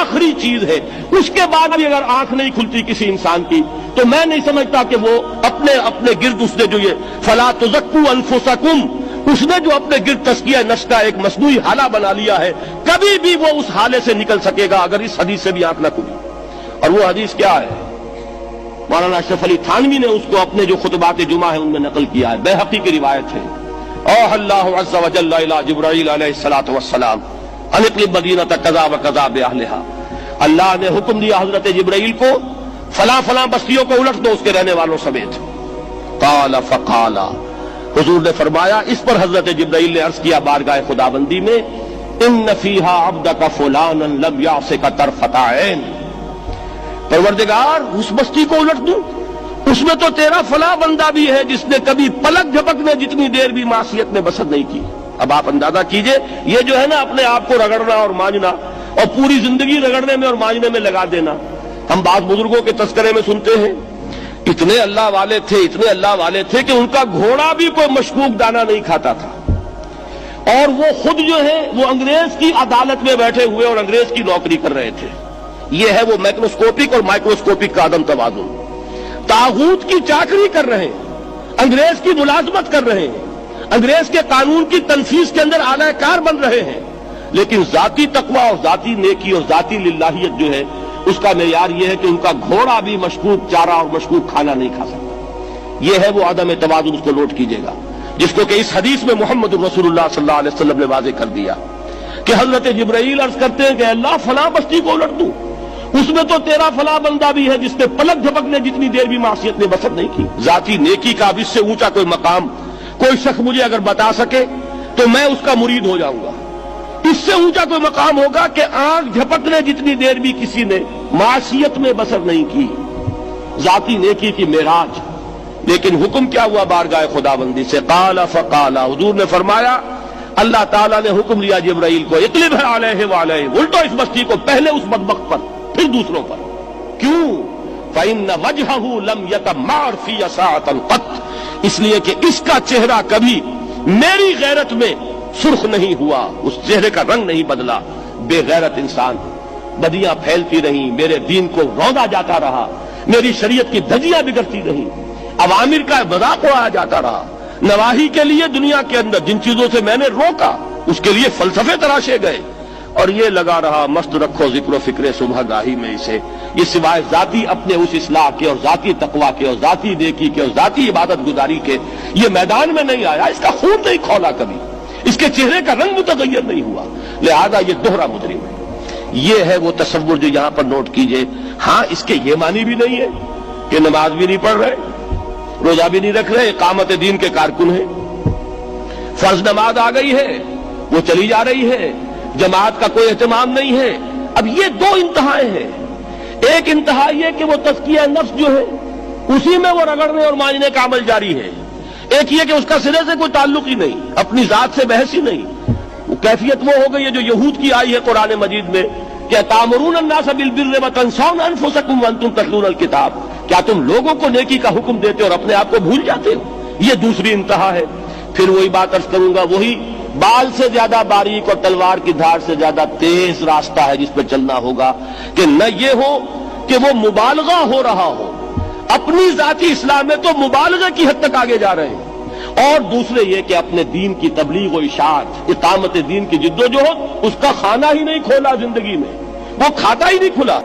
آخری چیز ہے، اس کے بعد بھی اگر آنکھ نہیں کھلتی کسی انسان کی تو میں نہیں سمجھتا کہ وہ اپنے گرد اس نے جو یہ فلا تزکوا انفسکم، اس نے جو اپنے گرد تزکیہ نفس کا ایک مصنوعی حالہ بنا لیا ہے، کبھی بھی وہ اس حالے سے نکل سکے گا اگر اس حدیث سے بھی آنکھ نہ کھلی۔ اور وہ حدیث کیا ہے؟ مولانا اشرف علی تھانوی نے اس کو اپنے جو خطبات جمعہ ہیں ان میں نقل کیا ہے، بیہقی کی روایت ہے۔ اوحى اللہ عز وجل الى جبرائیل علیہ الصلوۃ والسلام ان اقلب مدینۃ کذا وکذا باہلھا، اللہ نے حکم دیا حضرت جبرائیل کو فلاں فلاں بستیوں کو الٹ دو اس کے رہنے والوں سمیت۔ قال فقال، حضور نے فرمایا، اس پر حضرت جبرائیل نے عرض کیا بارگاہ خداوندی میں، ان فیہا عبدک فلانا لم یعصک طرفۃ عین، پروردگار اس بستی کو الٹ دوں، اس میں تو تیرا فلاں بندہ بھی ہے جس نے کبھی پلک جھپکنے جتنی دیر بھی معصیت میں بسر نہیں کی۔ اب آپ اندازہ کیجئے، یہ جو ہے نا اپنے آپ کو رگڑنا اور مانجنا اور پوری زندگی رگڑنے میں اور مانجنے میں لگا دینا۔ ہم بعض بزرگوں کے تذکرے میں سنتے ہیں اتنے اللہ والے تھے کہ ان کا گھوڑا بھی کوئی مشکوک دانہ نہیں کھاتا تھا، اور وہ خود جو ہے وہ انگریز کی عدالت میں بیٹھے ہوئے اور انگریز کی نوکری کر رہے تھے۔ یہ ہے وہ میکروسکوپک اور مائکروسکوپک کا عدم توازن۔ طاغوت کی چاکری کر رہے ہیں، انگریز کی ملازمت کر رہے ہیں، انگریز کے قانون کی تنفیذ کے اندر اعلی کار بن رہے ہیں، لیکن ذاتی تقویٰ اور ذاتی نیکی اور ذاتی للہیت جو ہے اس کا معیار یہ ہے کہ ان کا گھوڑا بھی مشکوک چارہ اور مشکوک کھانا نہیں کھا سکتا۔ یہ ہے وہ عدم توازن، اس کو نوٹ کیجئے گا، جس کو کہ اس حدیث میں محمد رسول اللہ صلی اللہ علیہ وسلم نے واضح کر دیا کہ حضرت جبرائیل عرض کرتے ہیں کہ اللہ فلاں بستی کو الٹ دوں، اس میں تو تیرا فلاں بندہ بھی ہے جس نے پلک جھپکنے جتنی دیر بھی معصیت میں بسر نہیں کی۔ ذاتی نیکی کا اب اس سے اونچا کوئی مقام کوئی شخص مجھے اگر بتا سکے تو میں اس کا مرید ہو جاؤں گا۔ اس سے اونچا کوئی مقام ہوگا کہ آنکھ جھپکنے جتنی دیر بھی کسی نے معصیت میں بسر نہیں کی، ذاتی نیکی کی معراج۔ لیکن حکم کیا ہوا بارگاہ خداوندی سے؟ قال فقال، حضور نے فرمایا، اللہ تعالیٰ نے حکم دیا جبرائیل کو، اقلب علیہ وعلیہ، الٹو اس بستی کو، پہلے اس بدبخت پر پھر دوسروں پر۔ کیوں؟ فإن وجہہ لم یتمار فی ساعۃ قط، اس لیے کہ اس کا چہرہ کبھی میری غیرت میں سرخ نہیں ہوا، اس چہرے کا رنگ نہیں بدلا۔ بے غیرت انسان، بدیاں پھیلتی رہیں، میرے دین کو روندا جاتا رہا، میری شریعت کی دھجیاں بگڑتی رہیں، عوامر کا مذاق اڑایا جاتا رہا، نواہی کے لیے دنیا کے اندر جن چیزوں سے میں نے روکا اس کے لیے فلسفے تراشے گئے، اور یہ لگا رہا مست رکھو ذکر و فکر صبح گاہی میں اسے، یہ سوائے ذاتی اپنے اس اصلاح کے اور ذاتی تقویٰ کے اور ذاتی نیکی کے اور ذاتی عبادت گزاری کے یہ میدان میں نہیں آیا، اس کا خون نہیں کھولا کبھی، اس کے چہرے کا رنگ متغیر نہیں ہوا، لہذا یہ دوہرا مجرم ہے۔ یہ ہے وہ تصور جو یہاں پر نوٹ کیجئے۔ ہاں اس کے یہ معنی بھی نہیں ہے کہ نماز بھی نہیں پڑھ رہے، روزہ بھی نہیں رکھ رہے، اقامت دین کے کارکن ہیں، فرض نماز آ گئی ہے وہ چلی جا رہی ہے، جماعت کا کوئی اہتمام نہیں ہے۔ اب یہ دو انتہائیں ہیں، ایک انتہا یہ کہ وہ تزکیہ نفس جو ہے اسی میں وہ رگڑنے اور مانجنے کا عمل جاری ہے، ایک یہ کہ اس کا سرے سے کوئی تعلق ہی نہیں، اپنی ذات سے بحث ہی نہیں۔ وہ کیفیت وہ ہو گئی ہے جو یہود کی آئی ہے قرآن مجید میں کہ تامرون الناس بالبر وتنسون انفسکم وانتم تتلون الکتاب، کیا تم لوگوں کو نیکی کا حکم دیتے اور اپنے آپ کو بھول جاتے ہو؟ یہ دوسری انتہا ہے۔ پھر وہی بات عرض کروں گا، وہی بال سے زیادہ باریک اور تلوار کی دھار سے زیادہ تیز راستہ ہے جس پہ چلنا ہوگا کہ نہ یہ ہو کہ وہ مبالغہ ہو رہا ہو، اپنی ذاتی اصلاح میں تو مبالغہ کی حد تک آگے جا رہے ہیں، اور دوسرے یہ کہ اپنے دین کی تبلیغ و اشاعت، اقامت دین کی جدوجہد، اس کا خانہ ہی نہیں کھولا زندگی میں، وہ کھاتا ہی نہیں کھلا۔